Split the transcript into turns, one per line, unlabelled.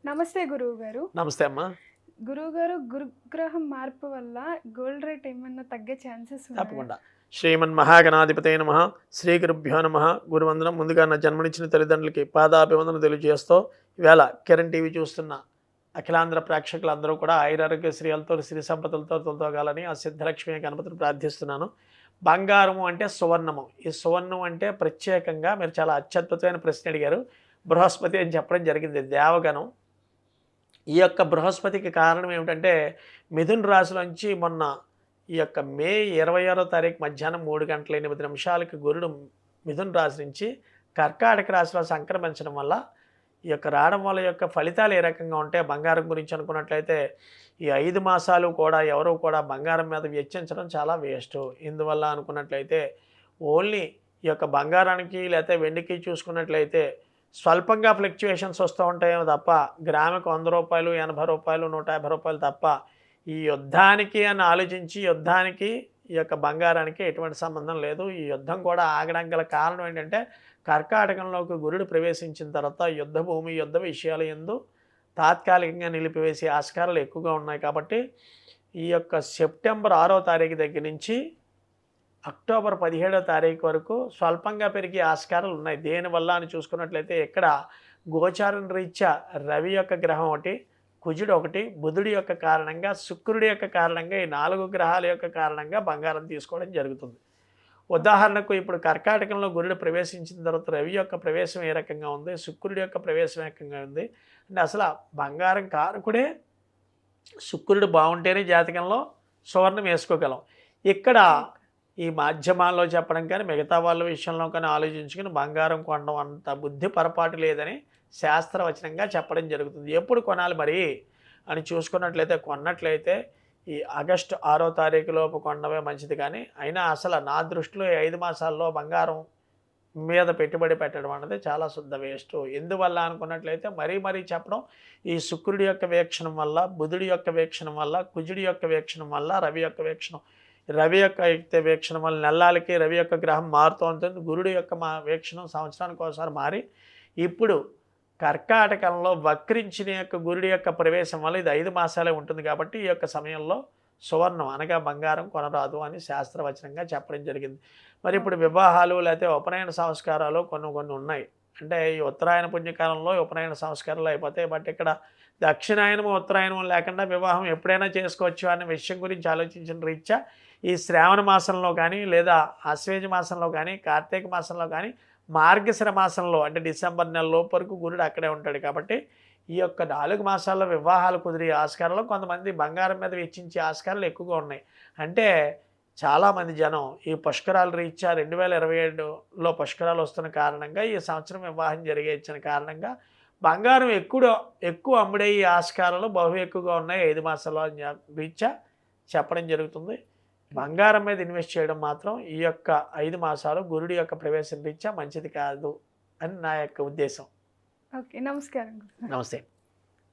నమస్తే గురువుగారు.
నమస్తే అమ్మా.
గురువుగారు, గురుగ్రహం మార్పు వల్ల గోల్డ్ రేట్ ఏమన్నా తగ్గే ఛాన్సెస్ ఉన్నాయా?
తప్పకుండా. శ్రీమన్మహాగణాధిపతయ నమః. శ్రీ గురుభ్యో నమః. గురువందనం. ముందుగా నా జన్మనిచ్చిన తల్లిదండ్రులకి పాదాభివందనం తెలియజేస్తూ, ఈవేళ కిరణ్ టీవీ చూస్తున్న అఖిలాంధ్ర ప్రేక్షకులందరూ కూడా ఆయురారోగ్య శ్రీలతో సిరి సంపదలతో తొలతోగాలని ఆ సిద్ధలక్ష్మి గణపతిని ప్రార్థిస్తున్నాను. బంగారము అంటే సువర్ణము. ఈ సువర్ణం అంటే ప్రత్యేకంగా మీరు చాలా అత్యద్భుతమైన ప్రశ్న అడిగారు. బృహస్పతి అని చెప్పడం జరిగింది. దేవగణం. ఈ యొక్క బృహస్పతికి కారణం ఏమిటంటే మిథున రాశిలోంచి మొన్న ఈ యొక్క మే 26వ తారీఖు మధ్యాహ్నం 3:08 గురుడు మిథున రాశి నుంచి కర్కాటక రాశిలో సంక్రమించడం వల్ల ఈ యొక్క రావడం వల్ల యొక్క ఫలితాలు ఏ రకంగా ఉంటే బంగారం గురించి అనుకున్నట్లయితే ఈ 5 మాసాలు కూడా ఎవరు కూడా బంగారం మీద వెచ్చించడం చాలా వేస్ట్. ఇందువల్ల అనుకున్నట్లయితే ఓన్లీ ఈ యొక్క బంగారానికి లేకపోతే వెండికి చూసుకున్నట్లయితే స్వల్పంగా ఫ్లక్చుయేషన్స్ వస్తూ ఉంటాయేమో తప్ప గ్రాముకు ₹100, ₹80, ₹150 తప్ప ఈ యుద్ధానికి అని ఆలోచించి యుద్ధానికి ఈ యొక్క బంగారానికి ఎటువంటి సంబంధం లేదు. ఈ యుద్ధం కూడా ఆగడం గల కారణం ఏంటంటే కర్కాటకంలోకి గురుడు ప్రవేశించిన తర్వాత యుద్ధ భూమి యుద్ధ విషయాల యందు తాత్కాలికంగా నిలిపివేసే ఆస్కారాలు ఎక్కువగా ఉన్నాయి. కాబట్టి ఈ యొక్క సెప్టెంబర్ 6వ తారీఖు దగ్గర నుంచి అక్టోబర్ 17వ తారీఖు వరకు స్వల్పంగా పెరిగే ఆస్కారాలు ఉన్నాయి. దేనివల్ల అని చూసుకున్నట్లయితే ఇక్కడ గోచారం రీత్యా రవి యొక్క గ్రహం ఒకటి, కుజుడు ఒకటి, బుధుడి యొక్క కారణంగా, శుక్రుడి యొక్క కారణంగా, ఈ 4 గ్రహాల యొక్క కారణంగా బంగారం తీసుకోవడం జరుగుతుంది. ఉదాహరణకు ఇప్పుడు కర్కాటకంలో గురుడు ప్రవేశించిన తర్వాత రవి యొక్క ప్రవేశం ఏ రకంగా ఉంది, శుక్రుడి యొక్క ప్రవేశం ఏ రకంగా ఉంది అంటే అసలు బంగారం కారకుడే శుక్రుడు బాగుంటేనే జాతకంలో సువర్ణం వేసుకోగలం. ఇక్కడ ఈ మాధ్యమాల్లో చెప్పడం కానీ మిగతా వాళ్ళ విషయంలో కానీ ఆలోచించుకుని బంగారం కొనడం అంత బుద్ధి పొరపాటు లేదని శాస్త్రవచనంగా చెప్పడం జరుగుతుంది. ఎప్పుడు కొనాలి మరి అని చూసుకున్నట్లయితే కొన్నట్లయితే ఈ ఆగస్టు 6వ తారీఖు లోపు కొనడమే మంచిది. కానీ అయినా అసలు నా దృష్టిలో ఈ 5 మాసాల్లో బంగారం మీద పెట్టుబడి పెట్టడం అన్నది చాలా శుద్ధ వేస్ట్. ఎందువల్ల అనుకున్నట్లయితే మరీ చెప్పడం ఈ శుక్రుడి యొక్క వీక్షణం వల్ల, బుధుడి యొక్క వీక్షణం వల్ల, కుజుడి యొక్క వీక్షణం వల్ల, రవి యొక్క వీక్షణం వల్ల నెలలకి రవి యొక్క గ్రహం మారుతూ ఉంటుంది. గురుడు యొక్క వీక్షణం సంవత్సరానికి ఒకసారి మారి ఇప్పుడు కర్కాటకంలో వక్రించిన యొక్క గురుడి యొక్క ప్రవేశం వల్ల ఇది 5 మాసాలే ఉంటుంది. కాబట్టి ఈ యొక్క సమయంలో సువర్ణం అనగా బంగారం కొనరాదు అని శాస్త్రవచనంగా చెప్పడం జరిగింది. మరి ఇప్పుడు వివాహాలు లేకపోతే ఉపనయన సంస్కారాలు కొన్ని ఉన్నాయి. అంటే ఈ ఉత్తరాయణ పుణ్యకాలంలో ఉపనయన సంస్కారాలు అయిపోతాయి. బట్ ఇక్కడ దక్షిణాయనము ఉత్తరాయణము లేకుండా వివాహం ఎప్పుడైనా చేసుకోవచ్చు అనే విషయం గురించి ఆలోచించిన రీత్యా ఈ శ్రావణ మాసంలో కానీ లేదా ఆశ్వేజ మాసంలో కానీ కార్తీక మాసంలో కానీ మార్గశిర మాసంలో అంటే డిసెంబర్ నెల లోపు వరకు గురుడు అక్కడే ఉంటాడు. కాబట్టి ఈ యొక్క 4 మాసాల్లో వివాహాలు కుదిరే ఆస్కారాలు, కొంతమంది బంగారం మీద వెచ్చించే ఆస్కారాలు ఎక్కువగా ఉన్నాయి. అంటే చాలామంది జనం ఈ పుష్కరాల రీత్యా 2027లో పుష్కరాలు వస్తున్న కారణంగా ఈ సంవత్సరం వివాహం జరిగేచ్చిన కారణంగా బంగారం ఎక్కువ అమ్ముడే ఈ ఆస్కారాలు బహు ఎక్కువగా ఉన్నాయి 5 మాసాల్లో రీత్యా చెప్పడం జరుగుతుంది. బంగారం మీద ఇన్వెస్ట్ చేయడం మాత్రం ఈ యొక్క 5 మాసాలు గురుడి యొక్క ప్రవేశం రీత్యా మంచిది కాదు అని నా యొక్క ఉద్దేశం.
ఓకే, నమస్కారం.
నమస్తే.